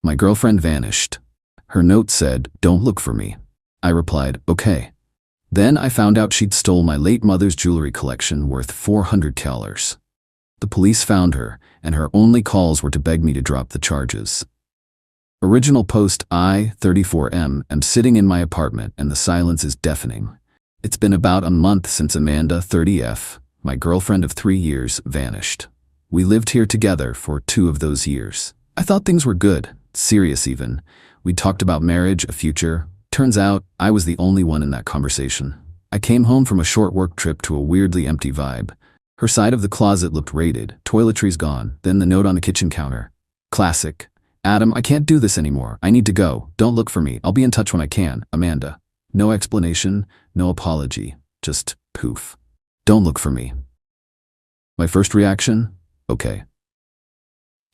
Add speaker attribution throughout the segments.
Speaker 1: My girlfriend vanished. Her note said, "Don't look for me." I replied, "Okay." Then I found out she'd stole my late mother's jewelry collection worth $400. The police found her, and her only calls were to beg me to drop the charges. Original post: I, 34M, am sitting in my apartment and the silence is deafening. It's been about a month since Amanda, 30F, my girlfriend of 3 years, vanished. We lived here together for 2 of those years. I thought things were good, serious even. We talked about marriage, a future. Turns out, I was the only one in that conversation. I came home from a short work trip to a weirdly empty vibe. Her side of the closet looked raided, toiletries gone, then the note on the kitchen counter. Classic. "Adam, I can't do this anymore. I need to go. Don't look for me. I'll be in touch when I can. Amanda." No explanation, no apology, just poof. "Don't look for me." My first reaction? Okay.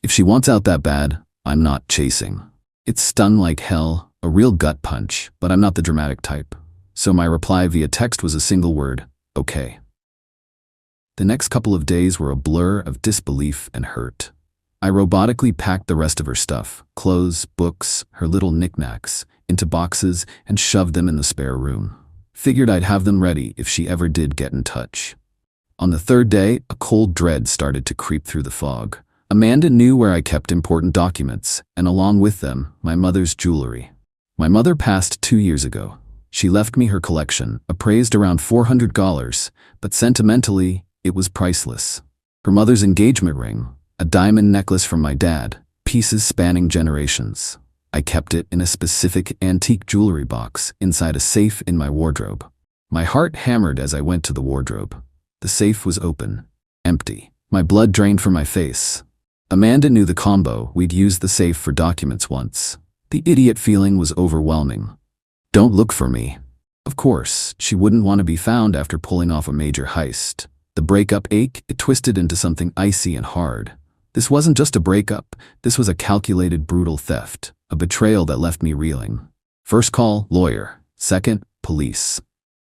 Speaker 1: If she wants out that bad, I'm not chasing. It stung like hell, a real gut punch, but I'm not the dramatic type. So my reply via text was a single word: okay. The next couple of days were a blur of disbelief and hurt. I robotically packed the rest of her stuff, clothes, books, her little knickknacks, into boxes and shoved them in the spare room. Figured I'd have them ready if she ever did get in touch. On the 3rd day, a cold dread started to creep through the fog. Amanda knew where I kept important documents, and along with them, my mother's jewelry. My mother passed 2 years ago. She left me her collection, appraised around $400, but sentimentally, it was priceless. Her mother's engagement ring, a diamond necklace from my dad, pieces spanning generations. I kept it in a specific antique jewelry box inside a safe in my wardrobe. My heart hammered as I went to the wardrobe. The safe was open, empty. My blood drained from my face. Amanda knew the combo. We'd used the safe for documents once. The idiot feeling was overwhelming. Don't look for me. Of course, she wouldn't want to be found after pulling off a major heist. The breakup ache, it twisted into something icy and hard. This wasn't just a breakup, this was a calculated, brutal theft, a betrayal that left me reeling. First call, lawyer. Second, police.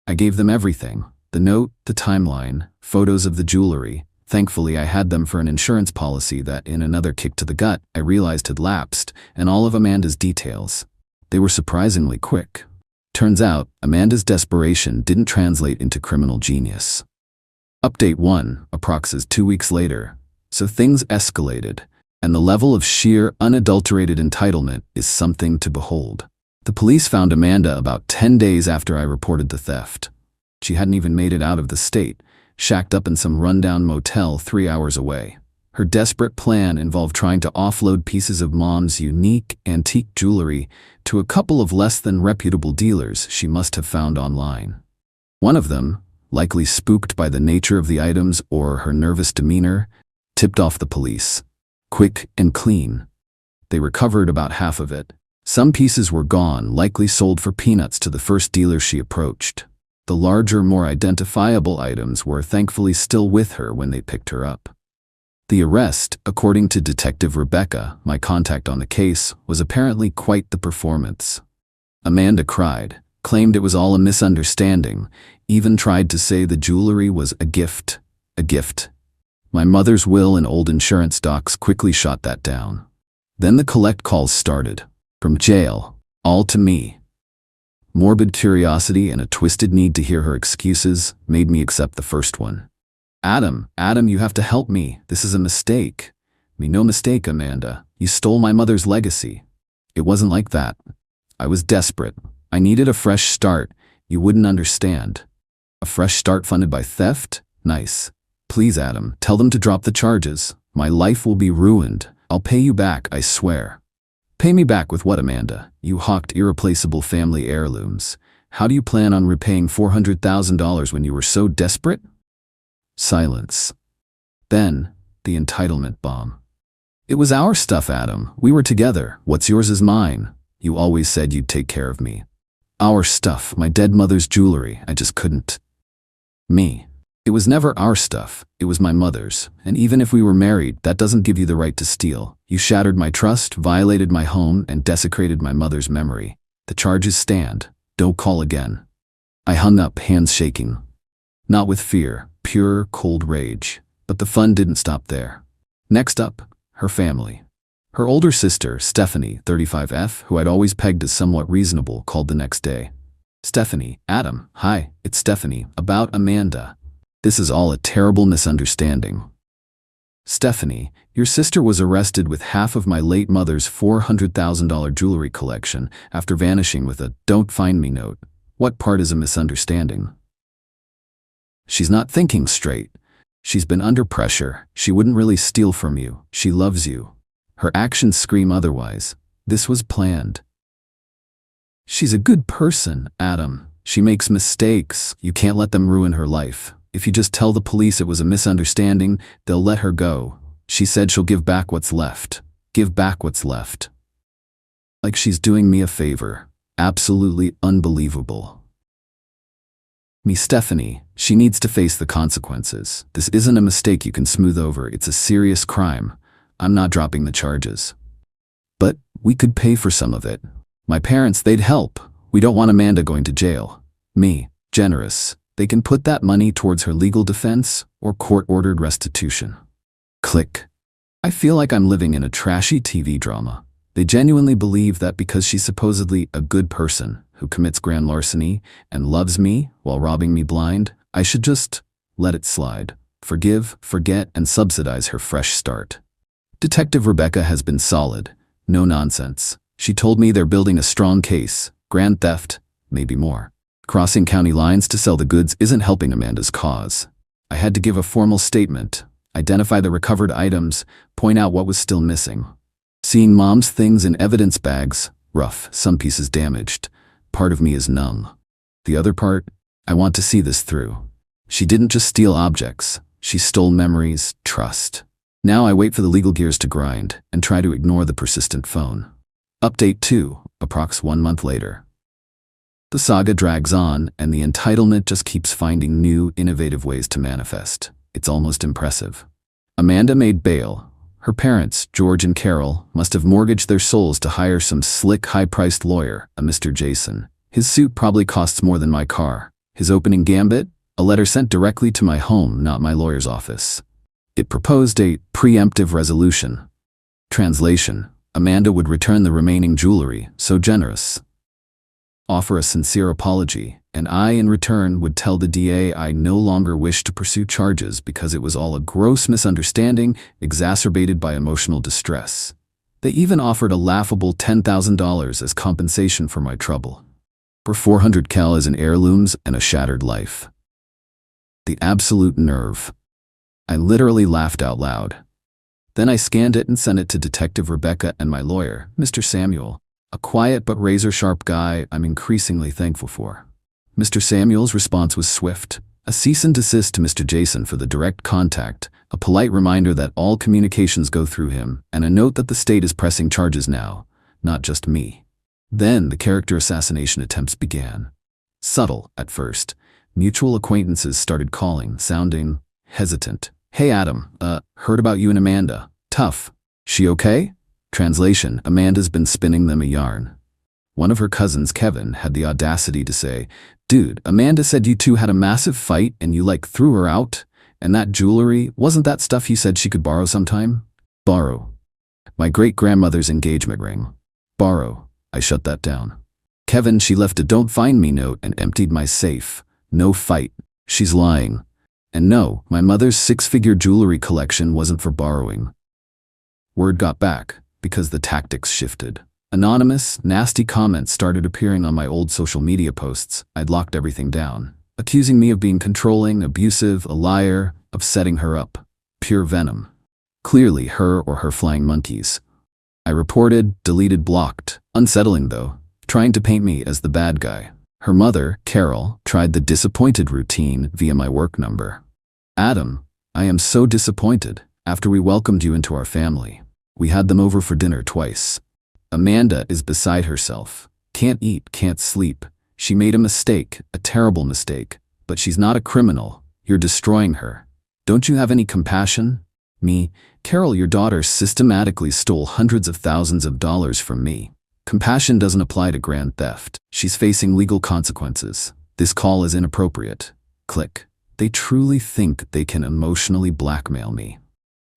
Speaker 1: I gave them everything: the note, the timeline, photos of the jewelry. Thankfully, I had them for an insurance policy that, in another kick to the gut, I realized had lapsed, and all of Amanda's details. They were surprisingly quick. Turns out, Amanda's desperation didn't translate into criminal genius. Update 1, approximately 2 weeks later. So things escalated, and the level of sheer, unadulterated entitlement is something to behold. The police found Amanda about 10 days after I reported the theft. She hadn't even made it out of the state, shacked up in some rundown motel 3 hours away. Her desperate plan involved trying to offload pieces of Mom's unique, antique jewelry to a couple of less than reputable dealers she must have found online. One of them, likely spooked by the nature of the items or her nervous demeanor, tipped off the police. Quick and clean. They recovered about half of it. Some pieces were gone, likely sold for peanuts to the first dealer she approached. The larger, more identifiable items were thankfully still with her when they picked her up. The arrest, according to Detective Rebecca, my contact on the case, was apparently quite the performance. Amanda cried, claimed it was all a misunderstanding, even tried to say the jewelry was a gift. A gift. My mother's will and old insurance docs quickly shot that down. Then the collect calls started. From jail, all to me. Morbid curiosity and a twisted need to hear her excuses made me accept the first one. Adam, you have to help me. This is a mistake." "Me no mistake, Amanda. You stole my mother's legacy." "It wasn't like that. I was desperate. I needed a fresh start. You wouldn't understand." "A fresh start funded by theft? Nice. Please, Adam, tell them to drop the charges. My life will be ruined. I'll pay you back, I swear." "Pay me back with what, Amanda? You hawked irreplaceable family heirlooms. How do you plan on repaying $400,000 when you were so desperate?" Silence. Then, the entitlement bomb. "It was our stuff, Adam. We were together. What's yours is mine. You always said you'd take care of me." "Our stuff, my dead mother's jewelry. I just couldn't." "Me. It was never our stuff. It was my mother's. And even if we were married, that doesn't give you the right to steal. You shattered my trust, violated my home, and desecrated my mother's memory. The charges stand. Don't call again." I hung up, hands shaking. Not with fear, pure, cold rage. But the fun didn't stop there. Next up, her family. Her older sister, Stephanie, 35F, who I'd always pegged as somewhat reasonable, called the next day. Stephanie, Adam, hi, it's Stephanie, about Amanda. This is all a terrible misunderstanding. Stephanie, your sister was arrested with half of my late mother's $400,000 jewelry collection after vanishing with a "don't find me" note. What part is a misunderstanding? She's not thinking straight. She's been under pressure. She wouldn't really steal from you. She loves you. Her actions scream otherwise. This was planned. She's a good person, Adam. She makes mistakes. You can't let them ruin her life. If you just tell the police it was a misunderstanding, they'll let her go. She said she'll give back what's left. Give back what's left. Like she's doing me a favor. Absolutely unbelievable. Me, Stephanie, she needs to face the consequences. This isn't a mistake you can smooth over. It's a serious crime. I'm not dropping the charges. But we could pay for some of it. My parents, they'd help. We don't want Amanda going to jail. Me, generous. They can put that money towards her legal defense or court-ordered restitution. Click. I feel like I'm living in a trashy TV drama. They genuinely believe that because she's supposedly a good person who commits grand larceny and loves me while robbing me blind, I should just let it slide, forgive, forget, and subsidize her fresh start. Detective Rebecca has been solid. No nonsense. She told me they're building a strong case, grand theft, maybe more. Crossing county lines to sell the goods isn't helping Amanda's cause. I had to give a formal statement, identify the recovered items, point out what was still missing. Seeing Mom's things in evidence bags, rough, some pieces damaged. Part of me is numb. The other part, I want to see this through. She didn't just steal objects. She stole memories, trust. Now I wait for the legal gears to grind and try to ignore the persistent phone. Update 2, approx 1 month later. The saga drags on, and the entitlement just keeps finding new, innovative ways to manifest. It's almost impressive. Amanda made bail. Her parents, George and Carol, must have mortgaged their souls to hire some slick, high-priced lawyer, a Mr. Jason. His suit probably costs more than my car. His opening gambit? A letter sent directly to my home, not my lawyer's office. It proposed a preemptive resolution. Translation: Amanda would return the remaining jewelry, so generous. Offer a sincere apology, and I, in return, would tell the DA I no longer wish to pursue charges because it was all a gross misunderstanding exacerbated by emotional distress. They even offered a laughable $10,000 as compensation for my trouble. For 400 cal as in heirlooms and a shattered life. The absolute nerve. I literally laughed out loud. Then I scanned it and sent it to Detective Rebecca and my lawyer, Mr. Samuel, a quiet but razor-sharp guy I'm increasingly thankful for. Mr. Samuel's response was swift. A cease and desist to Mr. Jason for the direct contact, a polite reminder that all communications go through him, and a note that the state is pressing charges now, not just me. Then the character assassination attempts began. Subtle, at first. Mutual acquaintances started calling, sounding hesitant. Hey Adam, heard about you and Amanda. Tough. She okay? Translation: Amanda's been spinning them a yarn. One of her cousins, Kevin, had the audacity to say, "Dude, Amanda said you two had a massive fight and you threw her out? And that jewelry, wasn't that stuff you said she could borrow sometime?" Borrow. My great-grandmother's engagement ring. Borrow. I shut that down. Kevin, she left a "don't find me" note and emptied my safe. No fight. She's lying. And no, my mother's 6-figure jewelry collection wasn't for borrowing. Word got back, because the tactics shifted. Anonymous, nasty comments started appearing on my old social media posts. I'd locked everything down, accusing me of being controlling, abusive, a liar, of setting her up. Pure venom. Clearly her or her flying monkeys. I reported, deleted, blocked. Unsettling though, trying to paint me as the bad guy. Her mother, Carol, tried the disappointed routine via my work number. "Adam, I am so disappointed. After we welcomed you into our family, we had them over for dinner twice. Amanda is beside herself. Can't eat, can't sleep. She made a mistake, a terrible mistake. But she's not a criminal. You're destroying her. Don't you have any compassion?" Me, Carol, your daughter systematically stole hundreds of thousands of dollars from me. Compassion doesn't apply to grand theft. She's facing legal consequences. This call is inappropriate. Click. They truly think they can emotionally blackmail me.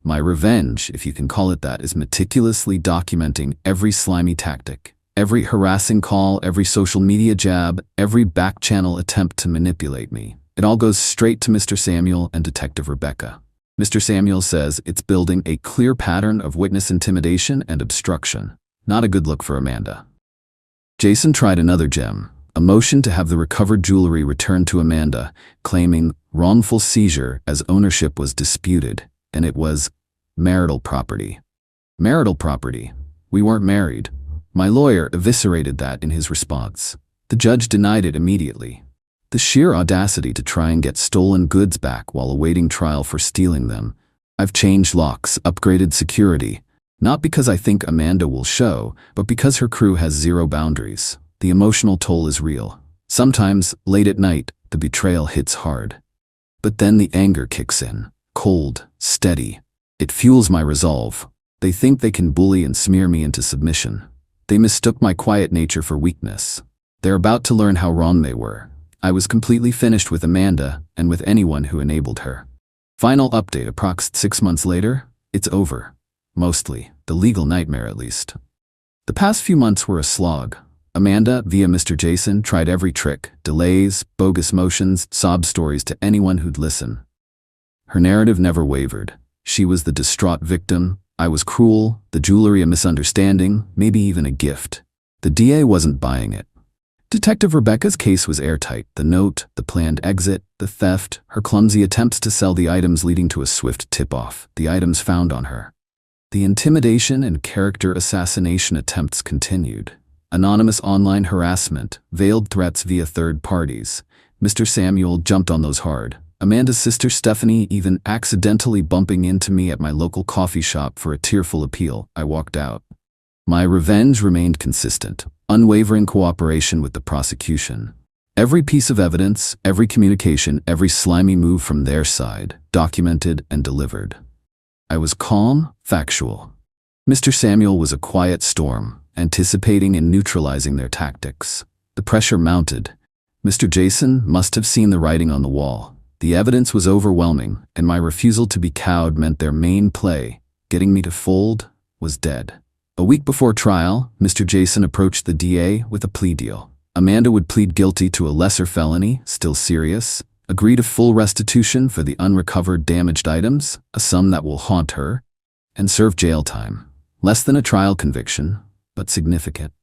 Speaker 1: My revenge, if you can call it that, is meticulously documenting every slimy tactic, every harassing call, every social media jab, every back-channel attempt to manipulate me. It all goes straight to Mr. Samuel and Detective Rebecca. Mr. Samuel says it's building a clear pattern of witness intimidation and obstruction. Not a good look for Amanda. Jason tried another gem, a motion to have the recovered jewelry returned to Amanda, claiming wrongful seizure as ownership was disputed, and it was marital property. Marital property? We weren't married. My lawyer eviscerated that in his response. The judge denied it immediately. The sheer audacity to try and get stolen goods back while awaiting trial for stealing them. I've changed locks, upgraded security, not because I think Amanda will show, but because her crew has zero boundaries. The emotional toll is real. Sometimes, late at night, the betrayal hits hard. But then the anger kicks in, cold, steady. It fuels my resolve. They think they can bully and smear me into submission. They mistook my quiet nature for weakness. They're about to learn how wrong they were. I was completely finished with Amanda and with anyone who enabled her. Final update approx 6 months later, it's over. Mostly, the legal nightmare at least. The past few months were a slog. Amanda, via Mr. Jason, tried every trick, delays, bogus motions, sob stories to anyone who'd listen. Her narrative never wavered. She was the distraught victim, I was cruel, the jewelry a misunderstanding, maybe even a gift. The DA wasn't buying it. Detective Rebecca's case was airtight. The note, the planned exit, the theft, her clumsy attempts to sell the items leading to a swift tip-off, the items found on her. The intimidation and character assassination attempts continued. Anonymous online harassment, veiled threats via third parties. Mr. Samuel jumped on those hard. Amanda's sister Stephanie even accidentally bumping into me at my local coffee shop for a tearful appeal. I walked out. My revenge remained consistent, unwavering cooperation with the prosecution. Every piece of evidence, every communication, every slimy move from their side, documented and delivered. I was calm, factual. Mr. Samuel was a quiet storm, anticipating and neutralizing their tactics. The pressure mounted. Mr. Jason must have seen the writing on the wall. The evidence was overwhelming, and my refusal to be cowed meant their main play, getting me to fold, was dead. A week before trial, Mr. Jason approached the DA with a plea deal. Amanda would plead guilty to a lesser felony, still serious, agree to full restitution for the unrecovered damaged items, a sum that will haunt her, and serve jail time. Less than a trial conviction, but significant.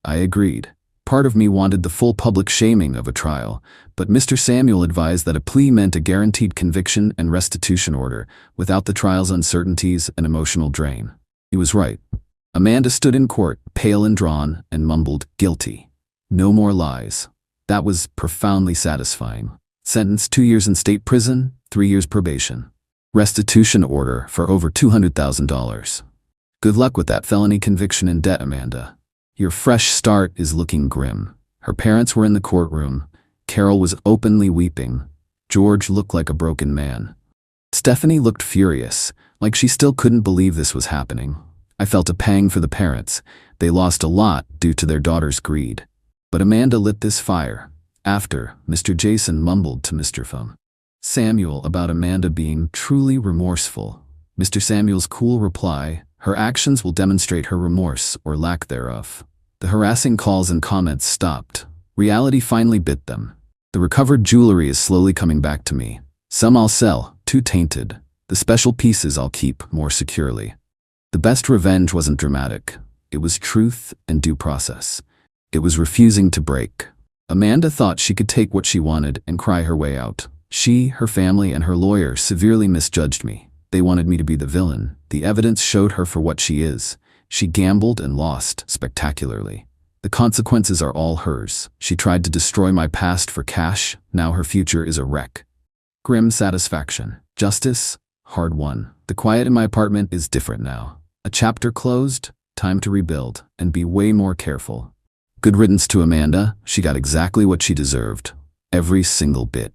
Speaker 1: I agreed. Part of me wanted the full public shaming of a trial, but Mr. Samuel advised that a plea meant a guaranteed conviction and restitution order, without the trial's uncertainties and emotional drain. He was right. Amanda stood in court, pale and drawn, and mumbled, "Guilty. No more lies." That was profoundly satisfying. Sentenced 2 years in state prison, 3 years probation. Restitution order for over $200,000. Good luck with that felony conviction and debt, Amanda. Your fresh start is looking grim. Her parents were in the courtroom. Carol was openly weeping. George looked like a broken man. Stephanie looked furious, like she still couldn't believe this was happening. I felt a pang for the parents. They lost a lot due to their daughter's greed. But Amanda lit this fire. After, Mr. Jason mumbled to Mr. Samuel about Amanda being truly remorseful. Mr. Samuel's cool reply, "Her actions will demonstrate her remorse or lack thereof." The harassing calls and comments stopped. Reality finally bit them. The recovered jewelry is slowly coming back to me. Some I'll sell, too tainted. The special pieces I'll keep more securely. The best revenge wasn't dramatic. It was truth and due process. It was refusing to break. Amanda thought she could take what she wanted and cry her way out. She, her family, and her lawyer severely misjudged me. They wanted me to be the villain. The evidence showed her for what she is. She gambled and lost spectacularly. The consequences are all hers. She tried to destroy my past for cash. Now her future is a wreck. Grim satisfaction. Justice, hard won. The quiet in my apartment is different now. A chapter closed, time to rebuild, and be way more careful. Good riddance to Amanda. She got exactly what she deserved. Every single bit.